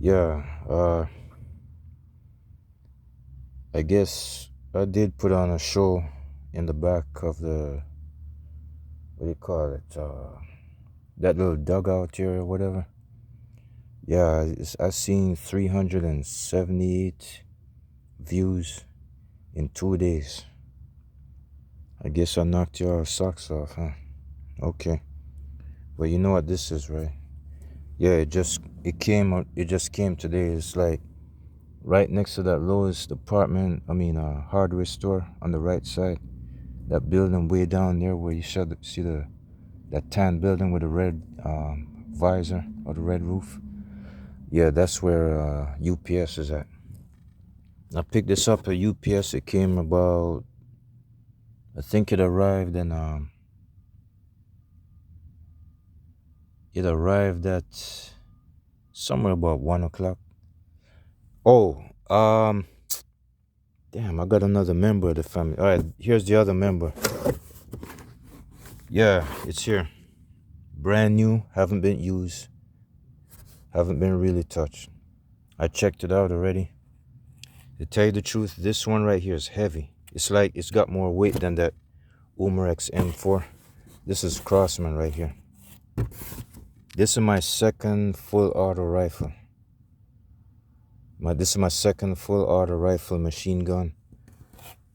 Yeah, I guess I did put on a show in the back of the, what do you call it? That little dugout here or whatever. Yeah, I seen 378 views in 2 days. I guess I knocked your socks off, huh? Okay. Well, you know what this is, right? Yeah, it just came today. It's like right next to that Lowe's hardware store on the right side. That building way down there where you should see that tan building with the red visor or the red roof. Yeah, that's where UPS is at. I picked this up at UPS. It came about, I think it arrived at somewhere about 1 o'clock. Oh, damn, I got another member of the family. All right, here's the other member. Yeah, it's here. Brand new, haven't been used, haven't been really touched. I checked it out already. To tell you the truth, this one right here is heavy. It's like it's got more weight than that Umarex M4. This is Crossman right here. This is my second full auto rifle. This is my second full auto rifle machine gun.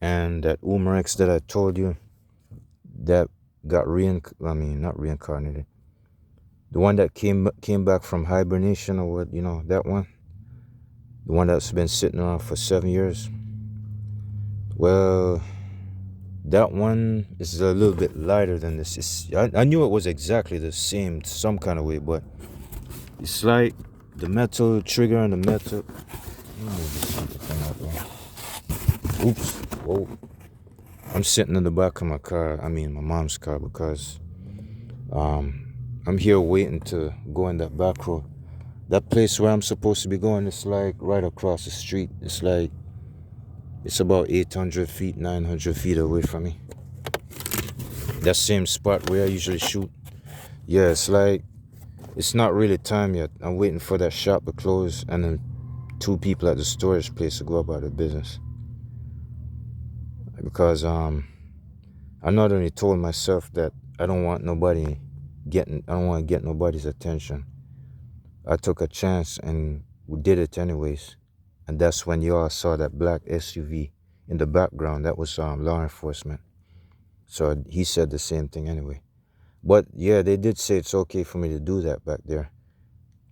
And that Umarex that I told you, that got not reincarnated. The one that came back from hibernation or what, that one. The one that's been sitting around for 7 years. Well, that one is a little bit lighter than this. I knew it was exactly the same some kind of way, but it's like the metal trigger and the metal. Oops. Whoa. I'm sitting in the back of my car, my mom's car, because I'm here waiting to go in that back road. That place where I'm supposed to be going is like right across the street. It's about 800 feet, 900 feet away from me. That same spot where I usually shoot. Yeah, it's not really time yet. I'm waiting for that shop to close and then 2 people at the storage place to go about their business. Because I not only told myself that I don't want to get nobody's attention. I took a chance and we did it anyways. And that's when you all saw that black SUV in the background. That was law enforcement. So he said the same thing anyway. But yeah, they did say it's okay for me to do that back there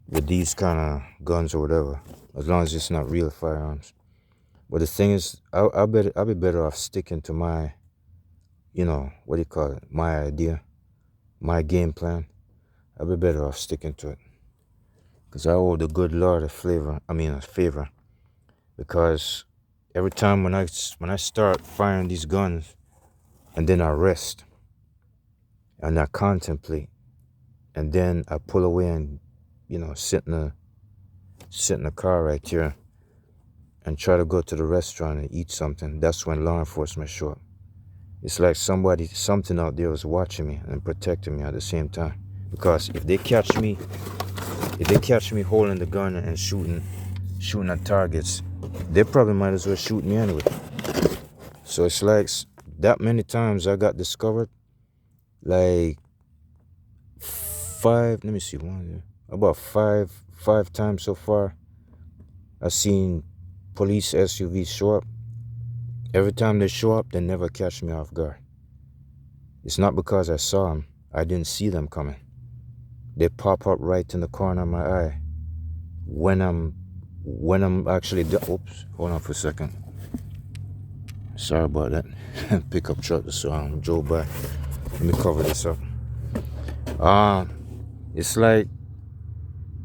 with these kind of guns or whatever, as long as it's not real firearms. But the thing is, I'll be better off sticking to my, my idea, my game plan. I'll be better off sticking to it. Because I owe the good Lord a favor. Because every time when I start firing these guns, and then I rest, and I contemplate, and then I pull away and, sit in the car right here, and try to go to the restaurant and eat something, that's when law enforcement show up. It's like something out there is watching me and protecting me at the same time. Because if they catch me holding the gun and shooting at targets, they probably might as well shoot me anyway. So it's like that many times I got discovered, like about five times so far. I've seen police SUVs show up. Every time they show up, they never catch me off guard. It's not because I saw them. I didn't see them coming. They pop up right in the corner of my eye when I'm actually oops, hold on for a second. Sorry about that. Pickup truck just drove by. Let me cover this up. It's like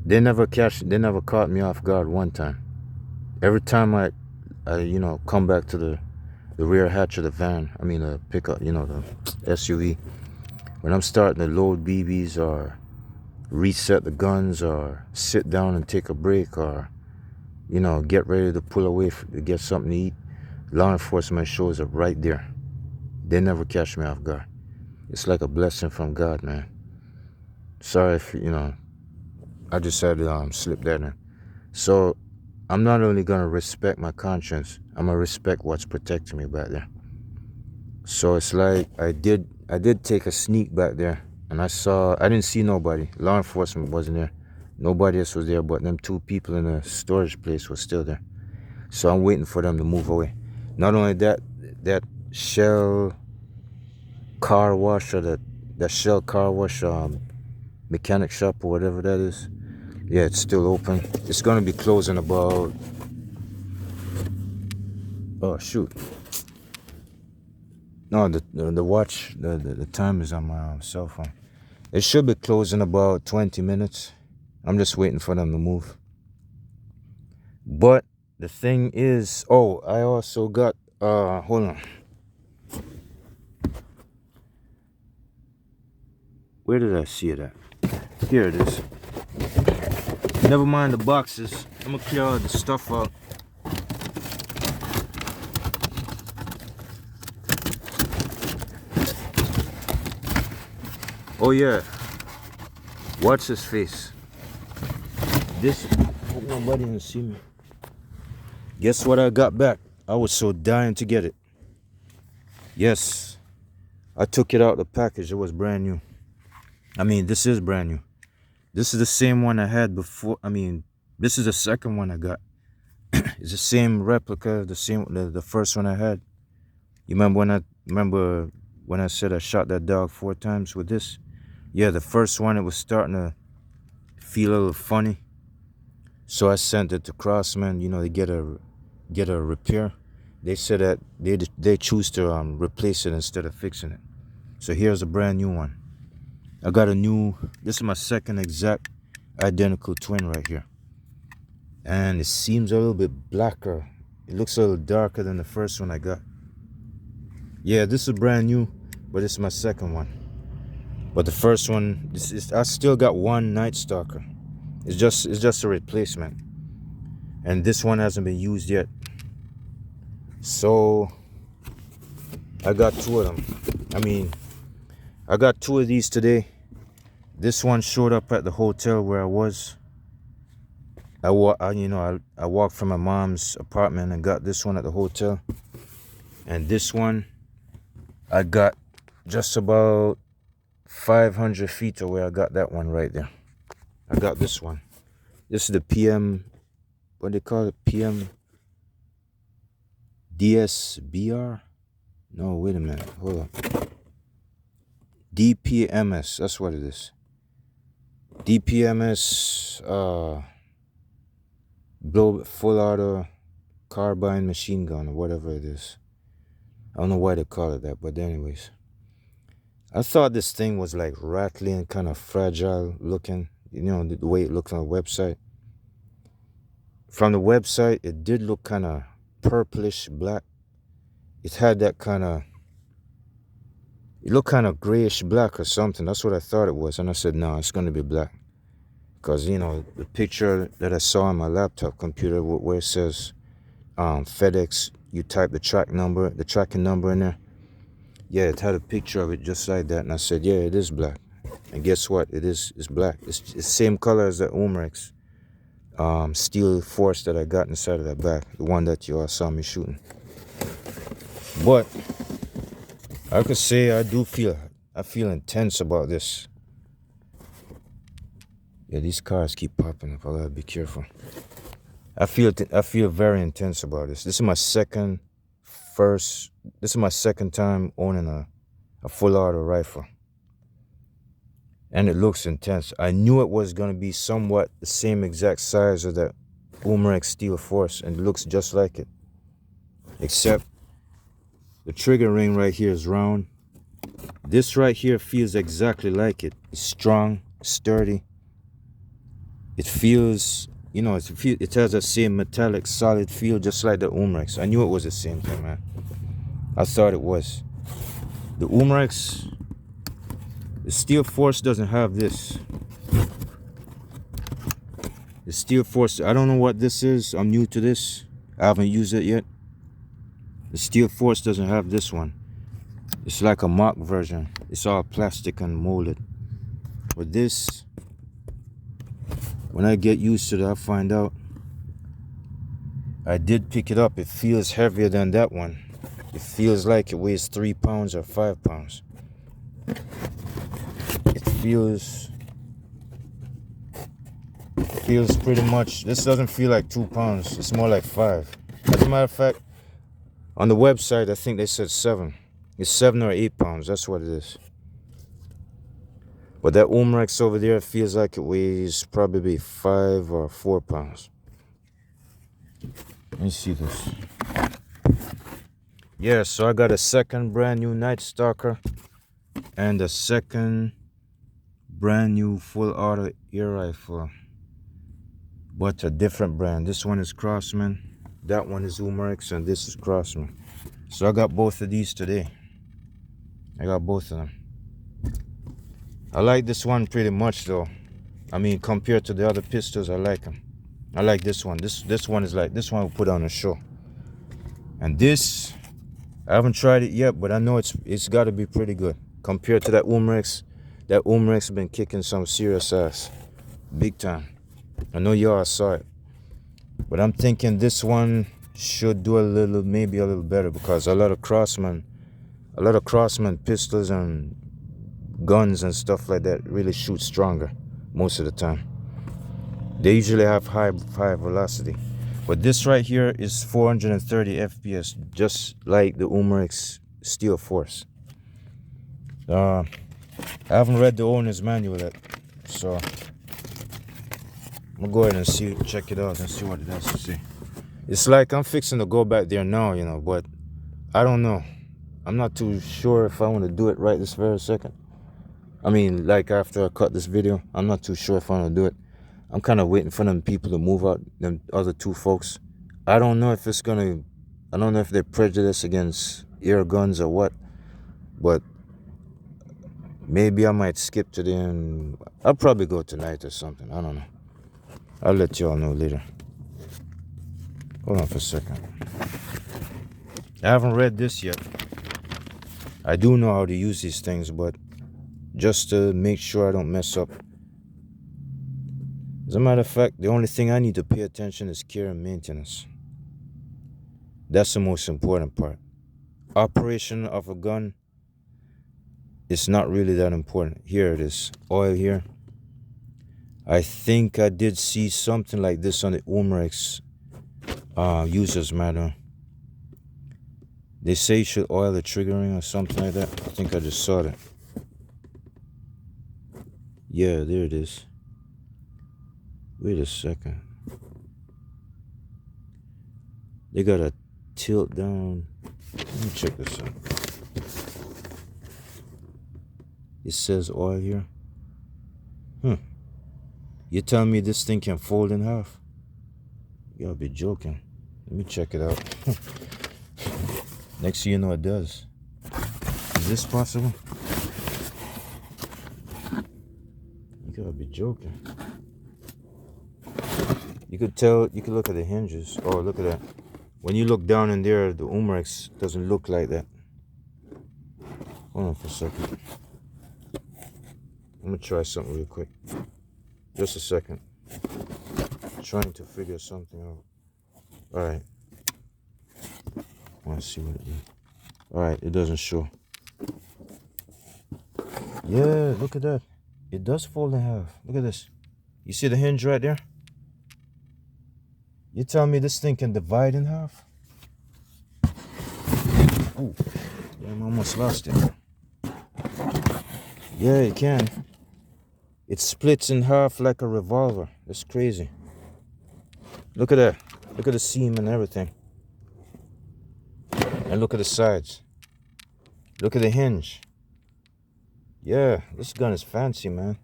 they never caught me off guard one time. Every time I come back to the rear hatch of the van, the pickup, the SUV, when I'm starting to load BBs or reset the guns or sit down and take a break or, get ready to pull away to get something to eat, law enforcement shows up right there. They never catch me off guard. It's like a blessing from God, man. Sorry if, I just had to slip that in. So I'm not only gonna respect my conscience, I'm gonna respect what's protecting me back there. So it's like I did take a sneak back there, and I didn't see nobody. Law enforcement wasn't there. Nobody else was there, but them 2 people in the storage place was still there. So I'm waiting for them to move away. Not only that, that Shell car wash, or that Shell car wash mechanic shop or whatever that is, yeah, it's still open. It's gonna be closing about, oh shoot, no, the watch, the time is on my cell phone. It should be closing about 20 minutes. I'm just waiting for them to move. But the thing is, oh, I also got, hold on. Where did I see it at? Here it is. Never mind the boxes. I'm gonna clear all the stuff out. Oh yeah. Watch his face. This, hope nobody can see me. Guess what I got back? I was so dying to get it. Yes. I took it out of the package. It was brand new. I mean, this is brand new. This is the same one I had before. I mean, this is the second one I got. It's the same replica, the first one I had. You remember when I said I shot that dog 4 times with this? Yeah, the first one, it was starting to feel a little funny. So I sent it to Crossman, to get a repair. They said that they choose to replace it instead of fixing it. So here's a brand new one. I got this is my second exact identical twin right here. And it seems a little bit blacker. It looks a little darker than the first one I got. Yeah, this is brand new, but it's my second one. But the first one, I still got one Night Stalker. It's just a replacement. And this one hasn't been used yet. So I got 2 of them. I mean, I got 2 of these today. This one showed up at the hotel where I was. I walked from my mom's apartment and got this one at the hotel. And this one, I got just about 500 feet away. I got that one right there. I got this one. This is the PM, what do they call it? PM DSBR? No, wait a minute. Hold on. DPMS, that's what it is. DPMS full auto carbine machine gun, or whatever it is. I don't know why they call it that, but anyways. I thought this thing was like rattling, kind of fragile looking, the way it looked on the website. From the website, it did look kind of purplish black. It had that it looked kind of grayish black or something. That's what I thought it was. And I said, no, it's going to be black. Because, the picture that I saw on my laptop computer where it says FedEx, you type the tracking number in there. Yeah, it had a picture of it just like that. And I said, yeah, it is black. And guess what? It's black. It's the same color as the Umrex steel force that I got inside of that back. The one that you all saw me shooting. But I could say I feel intense about this. Yeah, these cars keep popping up. I gotta be careful. I feel very intense about this. This is my second time owning a full auto rifle. And it looks intense. I knew it was gonna be somewhat the same exact size of that Umrex steel force, and it looks just like it. Except the trigger ring right here is round. This right here feels exactly like it. It's strong, sturdy. It feels, it has that same metallic, solid feel, just like the Umrex. I knew it was the same thing, man. I thought it was. The Umrex, the steel force doesn't have this. The steel force, I don't know what this is. I'm new to this. I haven't used it yet. The steel force doesn't have this one. It's like a mock version. It's all plastic and molded. But this, when I get used to it, I'll find out. I did pick it up. It feels heavier than that one. It feels like it weighs 3 pounds or 5 pounds. It feels pretty much, this doesn't feel like 2 pounds. It's more like 5. As a matter of fact, on the website, I think they said 7. It's 7 or 8 pounds. That's what it is. But that Umrex over there feels like it weighs probably 5 or 4 pounds. Let me see this. Yeah, so I got a second brand new Night Stalker and a second brand new full auto air rifle, but a different brand. This one is Crossman, that one is Umrex, and this is Crossman. So I got both of these today. I got both of them. I like this one pretty much though. I mean, compared to the other pistols, I like them. I like this one. This one is like, this one will put on a show. And this, I haven't tried it yet, but I know it's got to be pretty good compared to that Umrex. That Umrex has been kicking some serious ass, big time. I know y'all saw it, but I'm thinking this one should do maybe a little better, because a lot of Crossman pistols and guns and stuff like that really shoot stronger most of the time. They usually have high velocity. But this right here is 430 FPS, just like the Umrex Steel Force. I haven't read the owner's manual yet, so I'm gonna go ahead and check it out and see what it has to say. It's like I'm fixing to go back there now, you know, but I don't know. I'm not too sure if I want to do it right this very second. I mean, like after I cut this video, I'm not too sure if I want to do it. I'm kind of waiting for them people to move out, them other two folks. I don't know if they're prejudiced against air guns or what, but maybe I might skip to them. I'll probably go tonight or something. I don't know. I'll let y'all know later. Hold on for a second. I haven't read this yet. I do know how to use these things, but just to make sure I don't mess up. As a matter of fact, the only thing I need to pay attention is care and maintenance. That's the most important part. Operation of a gun is not really that important. Here it is, oil here. I think I did see something like this on the Umrex user's manual. They say you should oil the triggering or something like that. I think I just saw that. Yeah, there it is. Wait a second. They got a tilt down. Let me check this out. It says oil here. You telling me this thing can fold in half? You gotta be joking. Let me check it out. Next thing you know, it does. Is this possible? You gotta be joking. You could tell, you could look at the hinges. Oh, look at that. When you look down in there, the Umrex doesn't look like that. Hold on for a second. I'm gonna try something real quick. Just a second. Trying to figure something out. Alright. I wanna see what it is. Alright, it doesn't show. Yeah, look at that. It does fold in half. Look at this. You see the hinge right there? You tell me this thing can divide in half? Oh, yeah, I almost lost it. Yeah, it can. It splits in half like a revolver. That's crazy. Look at that. Look at the seam and everything. And look at the sides. Look at the hinge. Yeah, this gun is fancy, man.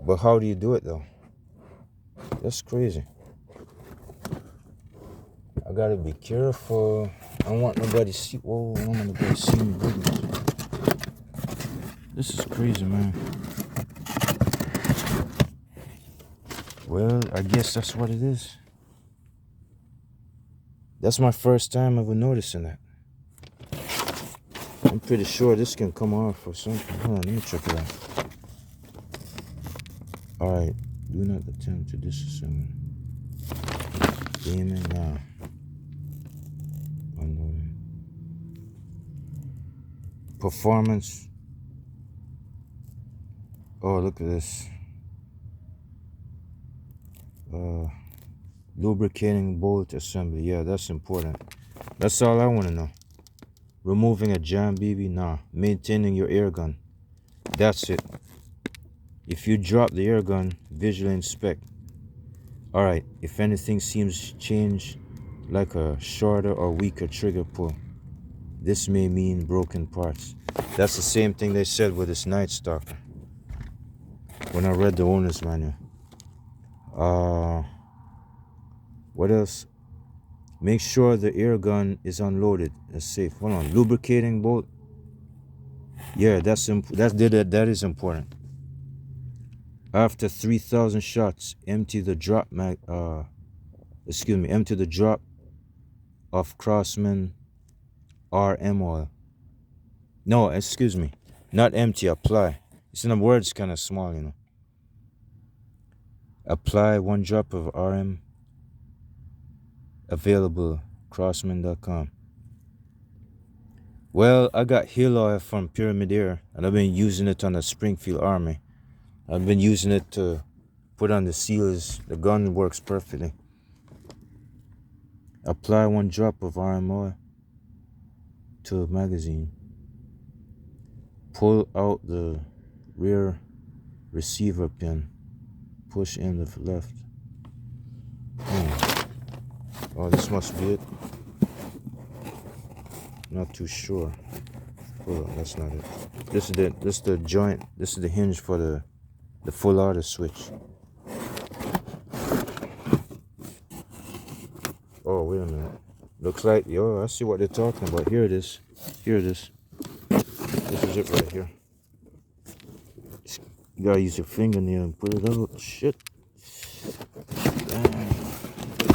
But how do you do it, though? That's crazy. I gotta be careful. I don't want nobody to see. Whoa, I don't want nobody to see me doing this. This is crazy, man. Well, I guess that's what it is. That's my first time ever noticing that. I'm pretty sure this can come off or something. Hold on, let me check it out. Alright, do not attempt to disassemble. Gaming now. Unloading. Performance. Oh, look at this. Lubricating bolt assembly. Yeah, that's important. That's all I want to know. Removing a jam BB. Nah. Maintaining your air gun. That's it. If you drop the air gun, visually inspect. Alright, if anything seems changed, like a shorter or weaker trigger pull, this may mean broken parts. That's the same thing they said with this Night Stalker when I read the owner's manual. What else? Make sure the air gun is unloaded and safe. Hold on, lubricating bolt. Yeah, that is important. After 3,000 shots, empty the drop empty the drop of Crossman RM oil. No, excuse me, not empty. Apply. It's in the words kind of small, you know. Apply 1 drop of RM. Available Crossman.com. Well, I got heel oil from Pyramid Air, and I've been using it on the Springfield Army. I've been using it to put on the seals. The gun works perfectly. Apply 1 drop of RM oil to a magazine. Pull out the rear receiver pin. Push in the left. Oh, this must be it. Not too sure. Hold on, that's not it. This is the joint. This is the hinge for the full auto switch. Oh, wait a minute. Looks like, I see what they're talking about. Here it is. Here it is. This is it right here. You gotta use your fingernail and put it out. Shit. Damn.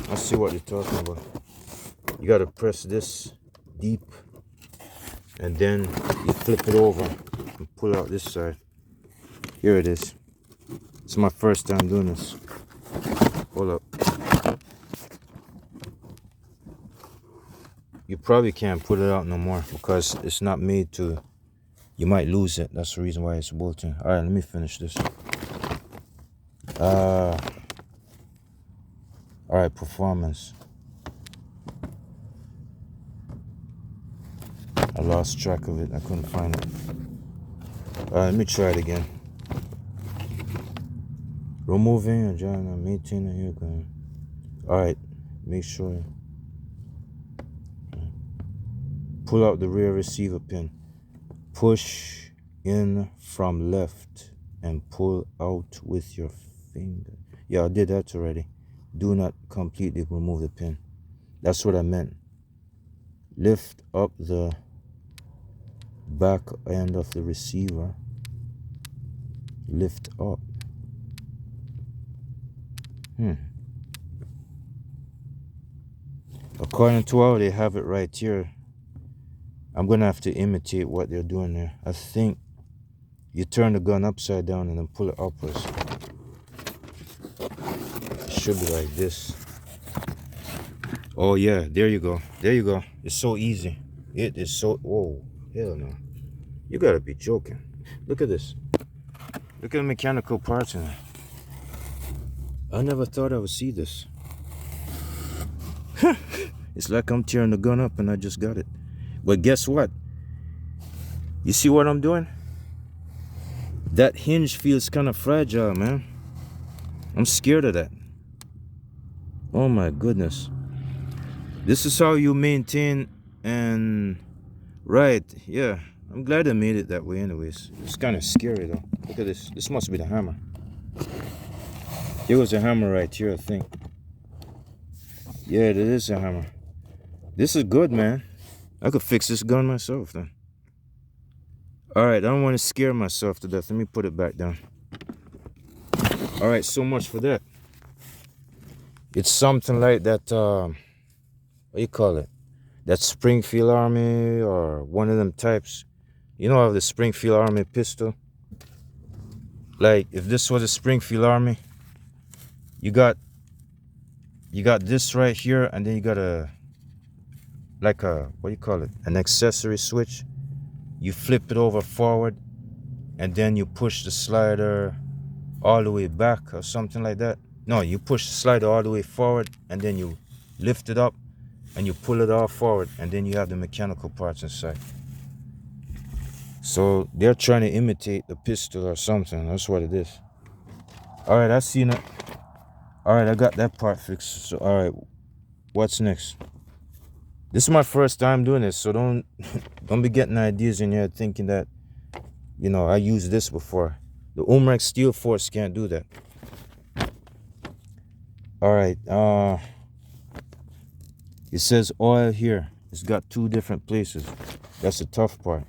I see what they're talking about. You gotta press this deep, and then you flip it over and pull out this side. Here it is. It's my first time doing this. Hold up. You probably can't put it out no more because it's not made to. You might lose it. That's the reason why it's bolting. All right, let me finish this. All right, performance. I lost track of it. I couldn't find it. All right, let me try it again. Removing a journal, maintaining your gun. All right, make sure. Pull out the rear receiver pin. Push in from left and pull out with your finger. Yeah, I did that already. Do not completely remove the pin. That's what I meant. Lift up the back end of the receiver. Lift up. According to how they have it right here, I'm gonna have to imitate what they're doing there. I think you turn the gun upside down and then pull it upwards. It should be like this. Oh yeah, there you go. There you go. It's so easy. It is so. Whoa, hell no. You gotta be joking. Look at this. Look at the mechanical parts in it. I never thought I would see this. It's like I'm tearing the gun up and I just got it. But guess what? You see what I'm doing? That hinge feels kind of fragile, man. I'm scared of that. Oh my goodness. This is how you maintain and... Right, yeah. I'm glad I made it that way anyways. It's kind of scary though. Look at this. This must be the hammer. There was a hammer right here, I think. Yeah, it is a hammer. This is good, man. I could fix this gun myself then. Alright, I don't want to scare myself to death. Let me put it back down. Alright, so much for that. It's something like that, what do you call it? That Springfield Army or one of them types. You know, of the Springfield Army pistol. Like, if this was a Springfield Army, you got you got this right here, and then you got like a, what do you call it? An accessory switch. You flip it over forward, and then you push the slider all the way back or something like that. No, you push the slider all the way forward, and then you lift it up, and you pull it all forward, and then you have the mechanical parts inside. So they're trying to imitate the pistol or something. That's what it is. All right, I seen it. All right, I got that part fixed. So all right, what's next? This is my first time doing this, so don't be getting ideas in your head thinking that, you know, I used this before. The Umrex Steel Force can't do that. All right, it says oil here. It's got 2 different places. That's the tough part.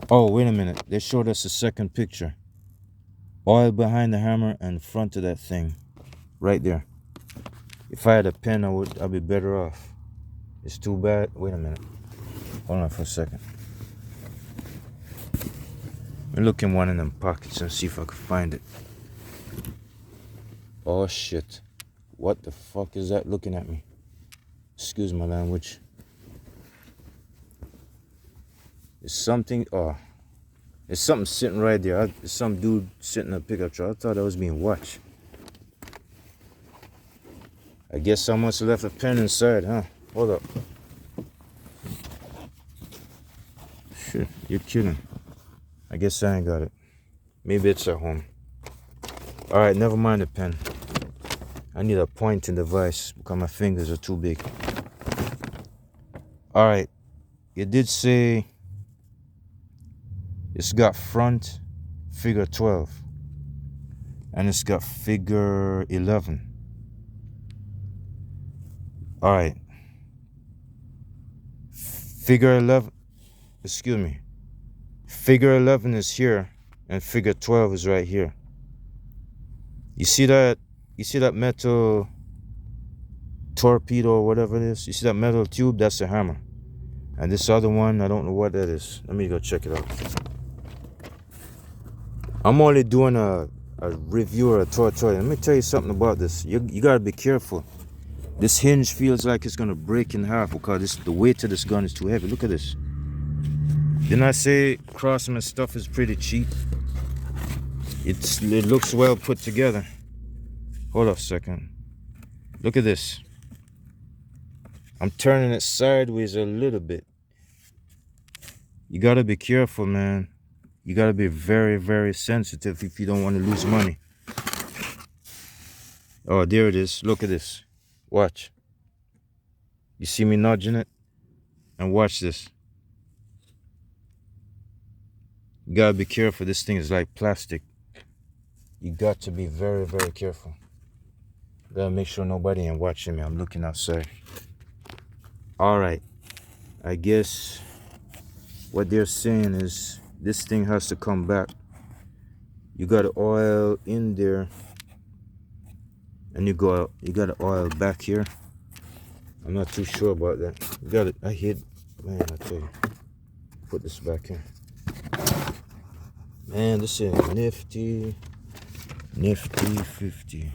Oh, wait a minute. They showed us a second picture. Oil behind the hammer and front of that thing. Right there. If I had a pen, I'd be better off. It's too bad. Wait a minute. Hold on for a second. Let me look in one of them pockets and see if I can find it. Oh shit. What the fuck is that looking at me? Excuse my language. It's something, there's something sitting right there. There's some dude sitting in a pickup truck. I thought I was being watched. I guess someone must have left a pen inside, huh? Hold up. Shit, you're kidding. I guess I ain't got it. Maybe it's at home. Alright, never mind the pen. I need a pointing device because my fingers are too big. Alright, it did say it's got front figure 12 and it's got figure 11. Alright, figure 11, excuse me, figure 11 is here and figure 12 is right here. You see that metal torpedo or whatever it is? You see that metal tube? That's a hammer. And this other one, I don't know what that is. Let me go check it out. I'm only doing a review or a tutorial. Let me tell you something about this. You gotta be careful. This hinge feels like it's gonna break in half because the weight of this gun is too heavy. Look at this. Didn't I say Crossman stuff is pretty cheap? It looks well put together. Hold up a second. Look at this. I'm turning it sideways a little bit. You gotta be careful, man. You gotta be very, very sensitive if you don't want to lose money. Oh, there it is. Look at this. Watch. You see me nudging it? And watch this. You gotta be careful. This thing is like plastic. You got to be very, very careful. Gotta make sure nobody ain't watching me. I'm looking outside. Alright. I guess what they're saying is this thing has to come back. You got oil in there. And you got the oil back here. I'm not too sure about that. You got it. I hid. Man, I tell you. Put this back in. Man, this is nifty 50.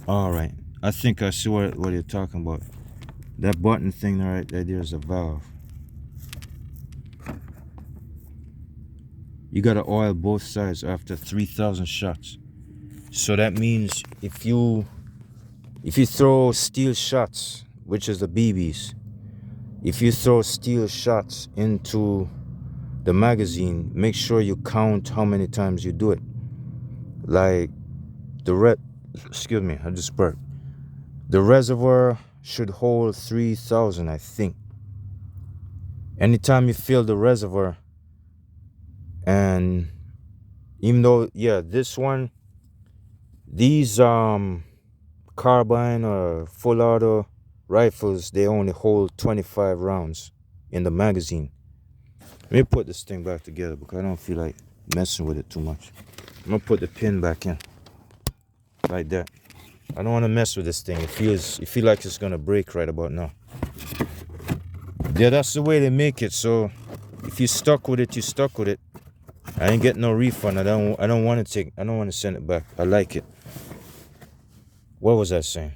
Alright. I think I see what you're talking about. That button thing right there is a valve. You gotta oil both sides after 3,000 shots. So that means if you throw steel shots, which is the BBs, if you throw steel shots into the magazine, make sure you count how many times you do it. Like excuse me, I just burped. The reservoir should hold 3,000, I think. Anytime you fill the reservoir, and even though, yeah, these carbine or full auto rifles, they only hold 25 rounds in the magazine. Let me put this thing back together because I don't feel like messing with it too much. I'm gonna put the pin back in like that. I don't want to mess with this thing. It feels like it's gonna break right about now. Yeah, that's the way they make it. So if you stuck with it, you stuck with it. I ain't getting no refund. I don't want to send it back. I like it. what was I saying?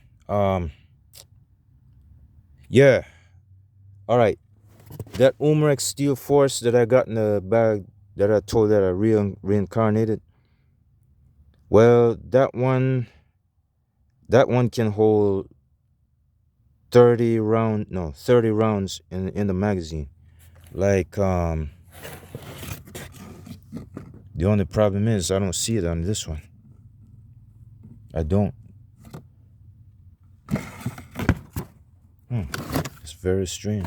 Yeah. All right. That Umrex Steel Force that I got in the bag that I told that I reincarnated. Well, that one can hold 30 rounds in the magazine. Like the only problem is I don't see it on this one. I don't. It's very strange.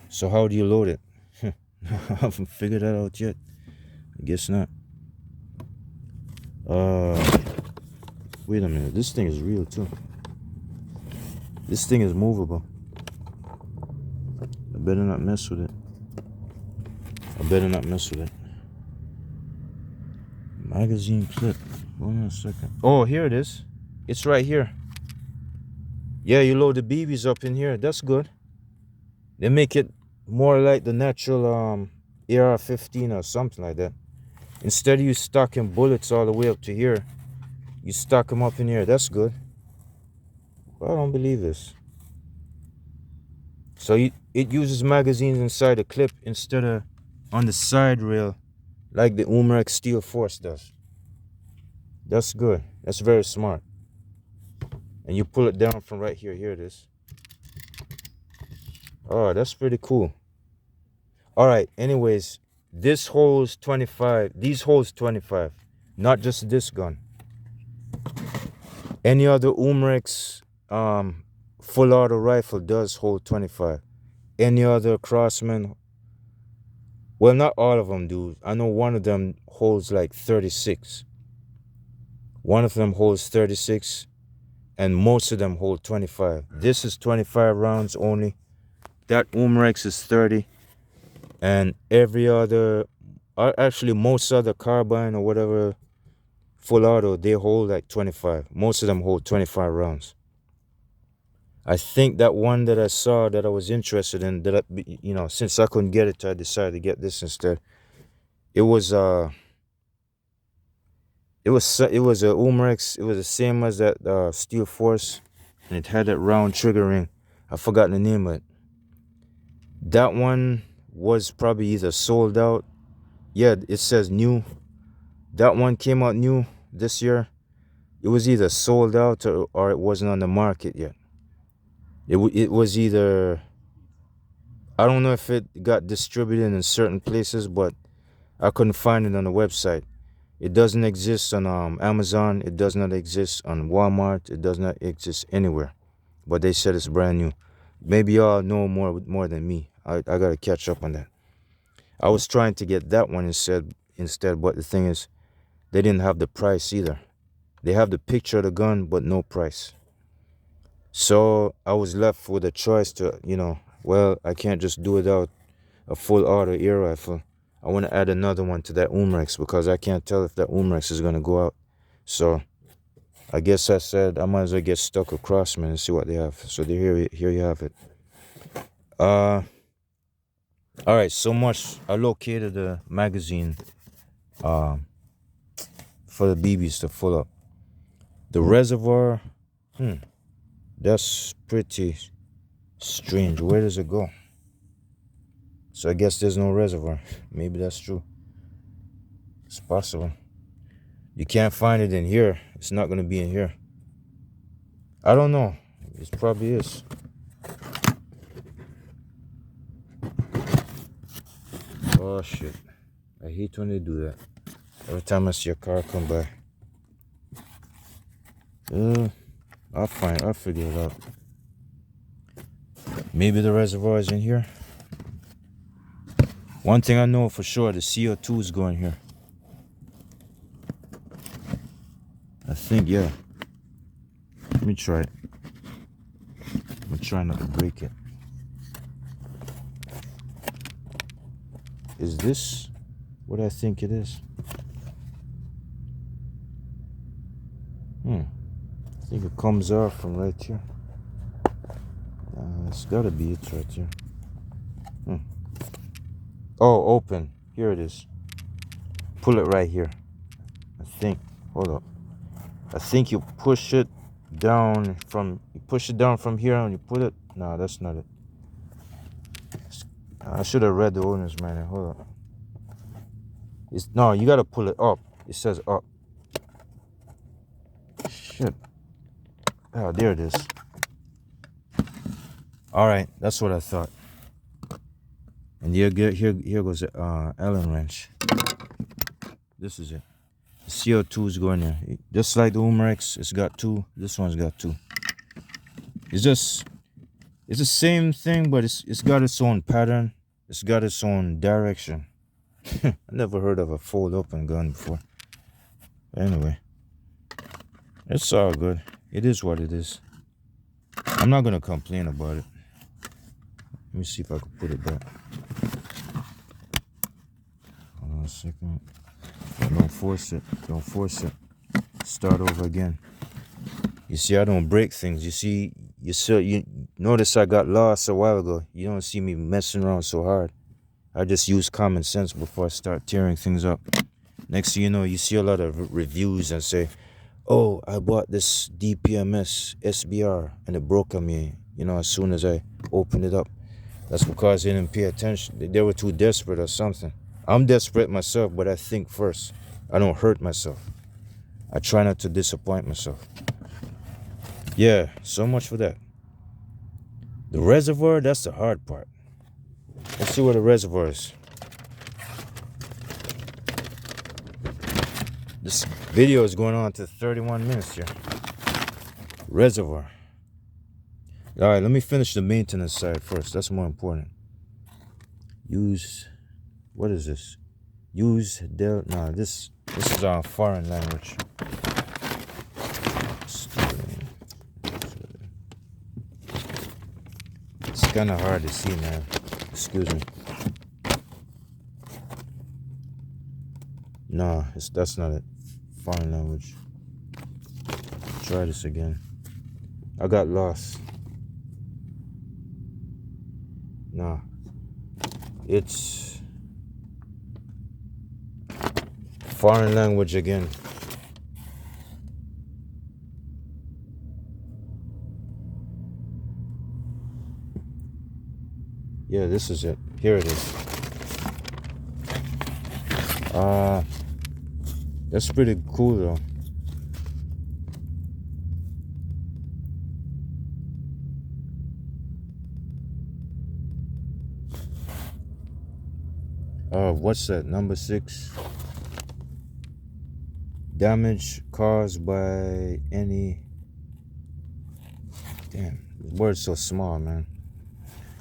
So how do you load it? I haven't figured that out yet. I guess not. Wait a minute. This thing is real too. This thing is movable. I better not mess with it. Magazine clip. Hold on a second. Oh, here it is. It's right here. Yeah, you load the BBs up in here. That's good. They make it more like the natural AR-15 or something like that. Instead of you stocking bullets all the way up to here, you stock them up in here. That's good. Well, I don't believe this. So it uses magazines inside the clip instead of on the side rail like the Umrex Steel Force does. That's good. That's very smart. And you pull it down from right here. Here it is. Oh, that's pretty cool. All right. Anyways, this holds 25. These holds 25. Not just this gun. Any other Umrex full auto rifle does hold 25. Any other Crossman, well, not all of them do. I know one of them holds like 36. One of them holds 36, and most of them hold 25. This is 25 rounds only. That Umrex is 30, and every other, actually most other carbine or whatever full auto, they hold like 25. Most of them hold 25 rounds. I think that one that I saw that I was interested in, that since I couldn't get it, I decided to get this instead. It was a Umrex. It was the same as that Steel Force, and it had that round trigger ring. I forgot the name of it. That one was probably either sold out. Yeah, it says new. That one came out new this year. It was either sold out or it wasn't on the market yet. It was either, I don't know if it got distributed in certain places, but I couldn't find it on the website. It doesn't exist on Amazon. It does not exist on Walmart. It does not exist anywhere. But they said it's brand new. Maybe y'all know more than me. I gotta catch up on that. I was trying to get that one instead, but the thing is, they didn't have the price either. They have the picture of the gun, but no price. So I was left with a choice to, well, I can't just do without a full auto air rifle. I want to add another one to that Umrex because I can't tell if that Umrex is going to go out. So I guess I said I might as well get stuck with Crossman and see what they have. So here you have it. All right, so much. I located the magazine for the BBs to fill up. The reservoir, that's pretty strange. Where does it go? So I guess there's no reservoir. Maybe that's true. It's possible. You can't find it in here. It's not going to be in here. I don't know. It probably is. Oh, shit. I hate when they do that. Every time I see a car come by. I'll figure it out. Maybe the reservoir is in here. One thing I know for sure, the CO2 is going here. I think, yeah. Let me try it. I'm gonna try not to break it. Is this what I think it is? I think it comes off from right here. It's gotta be it right here. Oh, open. Here it is. Pull it right here. I think. Hold up. I think you push it down from here and you put it. No, that's not it. I should have read the owner's manual. Hold on. No, you gotta pull it up. It says up. Shit. Oh, there it is. All right, that's what I thought. And here goes the Allen wrench. This is it. The CO2 is going there. Just like the Umrex, it's got two. This one's got two. It's the same thing, but it's got its own pattern. It's got its own direction. I never heard of a fold open gun before. But anyway, it's all good. It is what it is. I'm not gonna complain about it. Let me see if I can put it back. Hold on a second. Don't force it. Don't force it. Start over again. You see, I don't break things. You notice I got lost a while ago. You don't see me messing around so hard. I just use common sense before I start tearing things up. Next thing you know, you see a lot of reviews and say, oh, I bought this DPMS SBR and it broke on me, as soon as I opened it up. That's because they didn't pay attention. They were too desperate or something. I'm desperate myself, but I think first. I don't hurt myself. I try not to disappoint myself. Yeah, so much for that. The reservoir, that's the hard part. Let's see what the reservoir is. This video is going on to 31 minutes here. Reservoir. All right, let me finish the maintenance side first. That's more important. What is this? This is a foreign language. It's kind of hard to see, man. Excuse me. No, that's not it. Foreign language. Try this again. I got lost. No. It's foreign language again. Yeah, this is it. Here it is. That's pretty cool though. What's that? Number 6. Damage caused by any. Damn, the word's so small, man.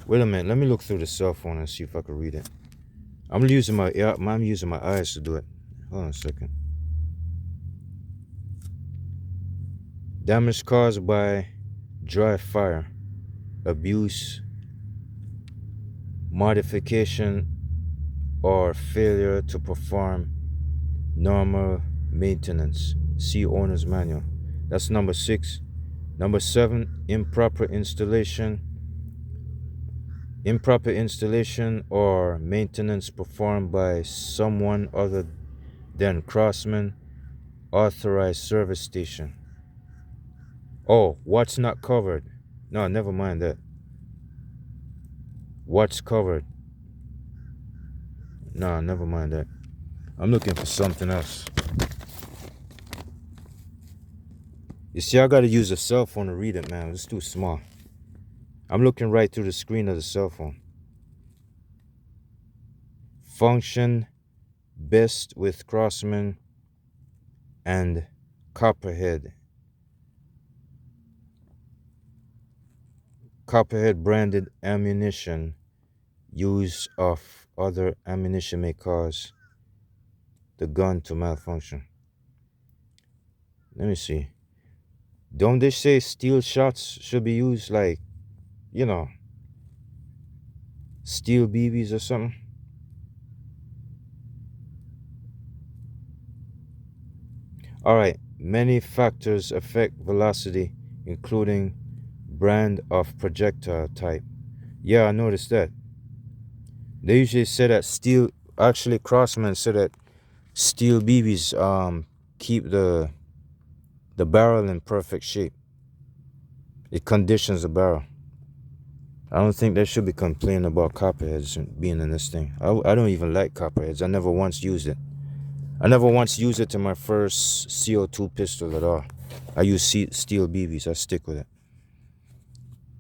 Wait a minute. Let me look through the cell phone and see if I can read it. I'm using my eyes to do it. Hold on a second. Damage caused by dry fire, abuse, modification, or failure to perform normal maintenance. See owner's manual. That's number 6. Number 7, improper installation or maintenance performed by someone other than Crossman authorized service station. Oh, what's not covered? No, never mind that. What's covered? No, never mind that. I'm looking for something else. You see, I gotta use a cell phone to read it, man. It's too small. I'm looking right through the screen of the cell phone. Function best with Crossman and Copperhead branded ammunition. Use of other ammunition may cause the gun to malfunction. Let me see. Don't they say steel shots should be used, like, steel BBs or something? All right. Many factors affect velocity, including brand of projectile type. Yeah, I noticed that. They usually say that Crossman said that steel BBs keep the the barrel in perfect shape. It conditions the barrel. I don't think they should be complaining about copperheads being in this thing. I don't even like copperheads. I never once used it. I never once used it to my first CO2 pistol at all. I use steel BBs. I stick with it.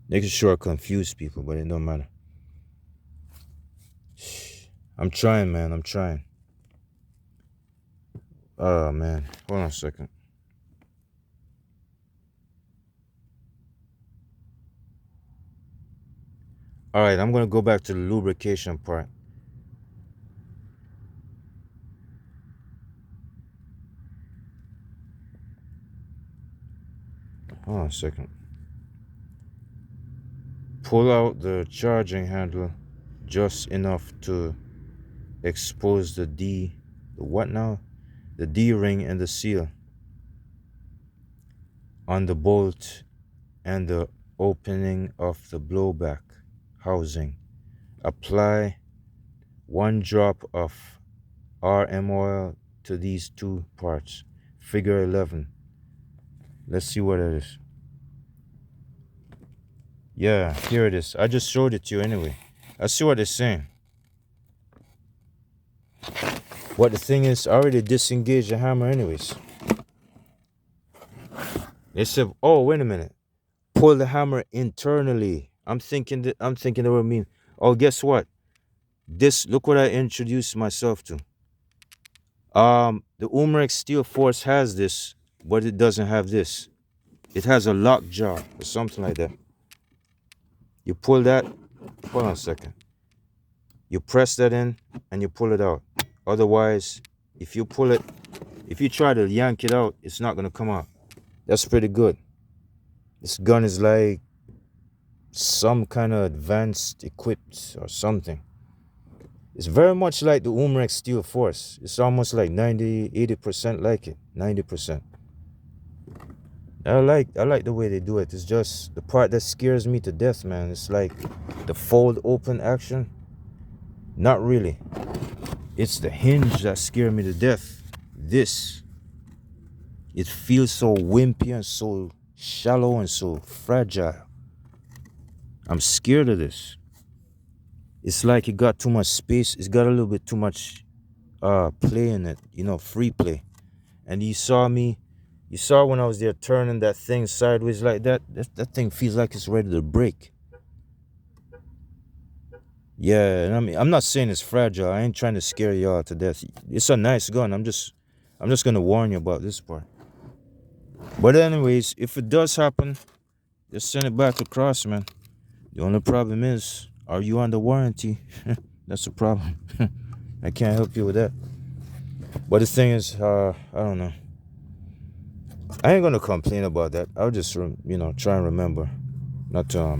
They can sure confuse people, but it don't matter. I'm trying, man. I'm trying. Oh, man. Hold on a second. All right, I'm going to go back to the lubrication part. Hold on a second. Pull out the charging handle just enough to expose the what now? The D-ring and the seal on the bolt and the opening of the blowback housing. Apply 1 drop of RM oil to these 2 parts. Figure 11. Let's see what it is. Yeah, here it is. I just showed it to you anyway. I see what it's saying. What the thing is, I already disengaged the hammer anyways. They said, oh, wait a minute. Pull the hammer internally. I'm thinking that would mean, oh, guess what? Look what I introduced myself to. The Umrex Steel Force has this, but it doesn't have this. It has a lock jaw or something like that. You pull that, hold on a second. You press that in and you pull it out. Otherwise, if you try to yank it out, it's not gonna come out. That's pretty good. This gun is like some kind of advanced equipped or something. It's very much like the Umrex Steel Force. It's almost like 80% like it. 90%. I like the way they do it. It's just the part that scares me to death, man. It's like the fold open action. Not really. It's the hinge that scares me to death. It feels so wimpy and so shallow and so fragile. I'm scared of this. It's like it got too much space. It's got a little bit too much play in it, free play. And you saw when I was there turning that thing sideways like that. That thing feels like it's ready to break. Yeah, and I mean, I'm not saying it's fragile. I ain't trying to scare y'all to death. It's a nice gun. I'm just gonna warn you about this part. But anyways, if it does happen, just send it back to Crossman. The only problem is, are you under warranty? That's the problem. I can't help you with that. But the thing is, I don't know. I ain't gonna complain about that. I'll just, try and remember not to,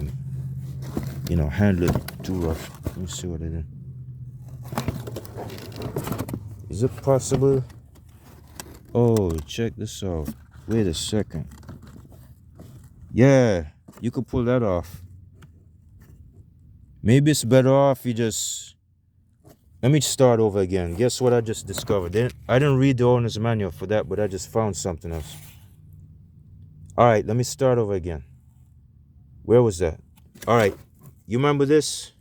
handle it too rough. Let me see what it is. Is it possible? Oh, check this out. Wait a second. Yeah, you could pull that off. Maybe it's better off you just... Let me start over again. Guess what I just discovered? I didn't read the owner's manual for that, but I just found something else. All right, let me start over again. Where was that? All right, you remember this?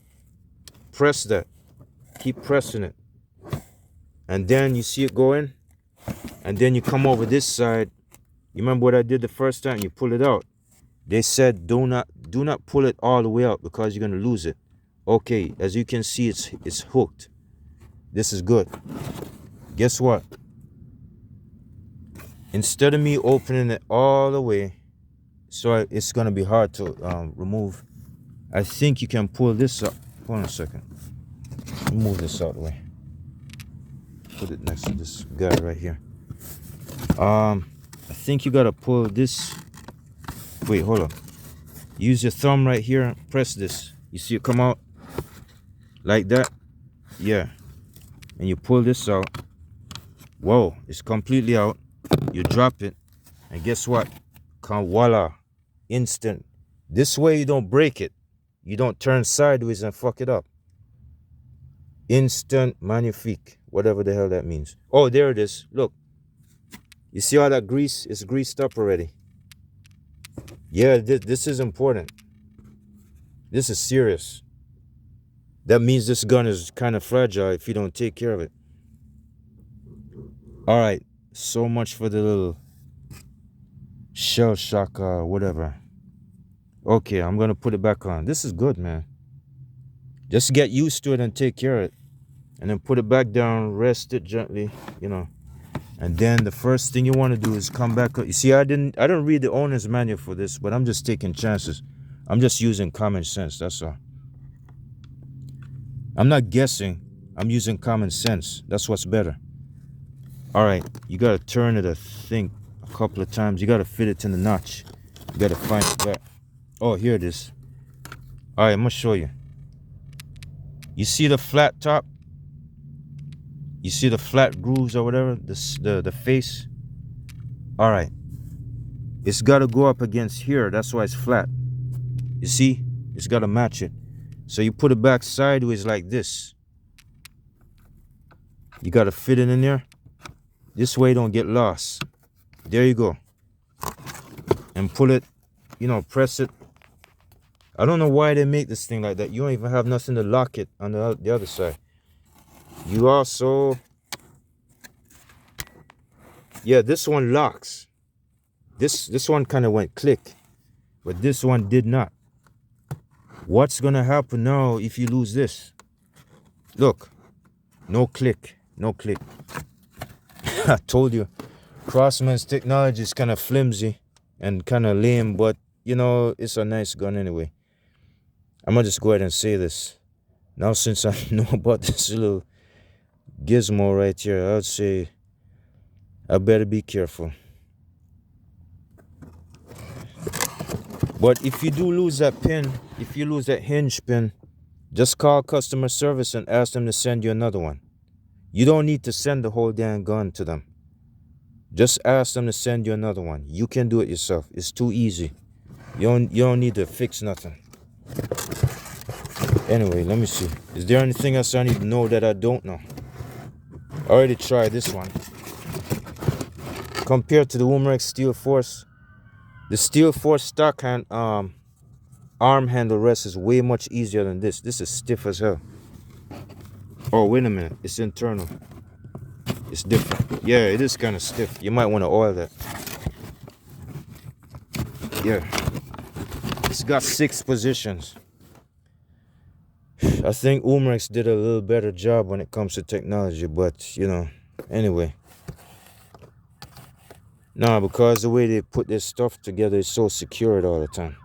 Press that. Keep pressing it. And then you see it going. And then you come over this side. You remember what I did the first time? You pull it out. They said do not pull it all the way out because you're going to lose it. Okay, as you can see, it's hooked. This is good. Guess what? Instead of me opening it all the way, so it's going to be hard to remove, I think you can pull this up. Hold on a second. Move this out of the way. Put it next to this guy right here. I think you got to pull this. Wait, hold on. Use your thumb right here. Press this. You see it come out? Like that? Yeah. And you pull this out. Whoa, it's completely out. You drop it. And guess what? Voila. Instant. This way you don't break it. You don't turn sideways and fuck it up. Instant magnifique. Whatever the hell that means. Oh, there it is. Look. You see all that grease? It's greased up already. Yeah, this is important. This is serious. That means this gun is kind of fragile if you don't take care of it. All right, so much for the little shell shock whatever. Okay, I'm gonna put it back on. This is good, man. Just get used to it and take care of it, and then put it back down, rest it gently, you know. And then the first thing you want to do is come back. You see, I didn't read the owner's manual for this, but I'm just taking chances. I'm just using common sense, that's all. I'm not guessing, I'm using common sense. That's what's better. All right, you gotta turn it, I think, a couple of times. You gotta fit it in the notch. You gotta find that. Oh, here it is. All right, I'm gonna show you. You see the flat top? You see the flat grooves or whatever, the face? All right, it's got to go up against here. That's why it's flat. You see, it's got to match it. So you put it back sideways like this. You got to fit it in there. This way, don't get lost. There you go. And pull it, you know, press it. I don't know why they make this thing like that. You don't even have nothing to lock it on the other side. You also, yeah, this one locks. This one kind of went click, but this one did not. What's gonna happen now if you lose this? Look, no click, no click. I told you, Crossman's technology is kind of flimsy and kind of lame, but you know, it's a nice gun anyway. I'm gonna just go ahead and say this. Now, since I know about this little gizmo right here, I would say I better be careful. But if you do lose that pin, if you lose that hinge pin, just call customer service and ask them to send you another one. You don't need to send the whole damn gun to them. Just ask them to send you another one. You can do it yourself. It's too easy. You don't need to fix nothing. Anyway, let me see. Is there anything else I need to know that I don't know? I already tried this one. Compared to the Umarex Steel Force, the Steel Force stock arm handle rest is way much easier than this. This is stiff as hell. Oh, wait a minute. It's internal. It's different. Yeah, it is kind of stiff. You might want to oil that. Yeah. It's got 6 positions. I think Umarex did a little better job when it comes to technology, but, you know, anyway. Nah, because the way they put this stuff together is so secured all the time.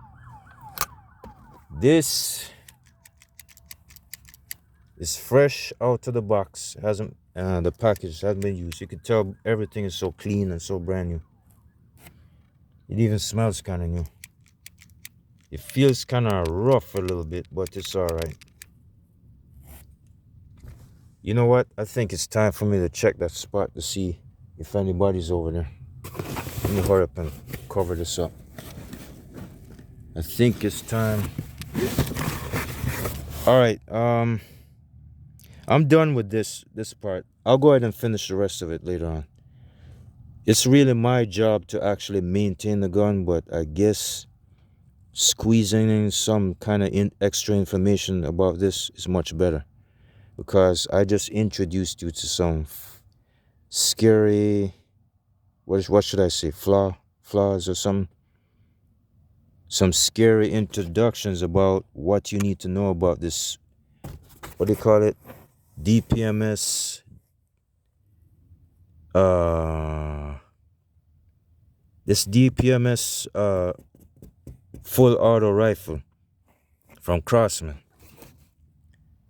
This is fresh out of the box. Hasn't the package hasn't been used. You can tell everything is so clean and so brand new. It even smells kind of new. It feels kind of rough a little bit, but it's all right. You know what? I think it's time for me to check that spot to see if anybody's over there. Let me hurry up and cover this up. I think it's time. All right, I'm done with this part. I'll go ahead and finish the rest of it later on. It's really my job to actually maintain the gun, but I guess squeezing in some kind of extra information about this is much better, because I just introduced you to some scary, what should I say, flaws or some scary introductions about what you need to know about this, what do you call it, DPMS, this DPMS full auto rifle from Crossman.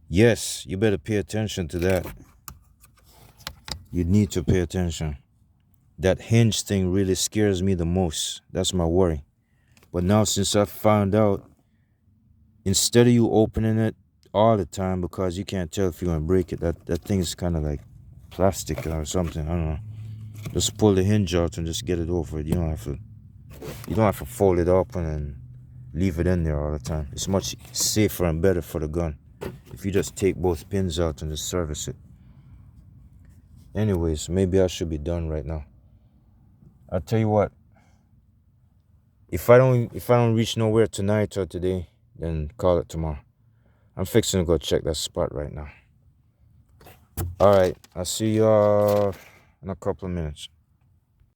Yes, you better pay attention to that. You need to pay attention. That hinge thing really scares me the most. That's my worry. But now, since I found out, instead of you opening it all the time because you can't tell if you're gonna break it, that thing is kind of like plastic or something. I don't know. Just pull the hinge out and just get it over it. You don't have to fold it up and leave it in there all the time. It's much safer and better for the gun if you just take both pins out and just service it. Anyways, maybe I should be done right now. I'll tell you what. If I don't reach nowhere tonight or today, then call it tomorrow. I'm fixing to go check that spot right now. All right, I'll see y'all in a couple of minutes.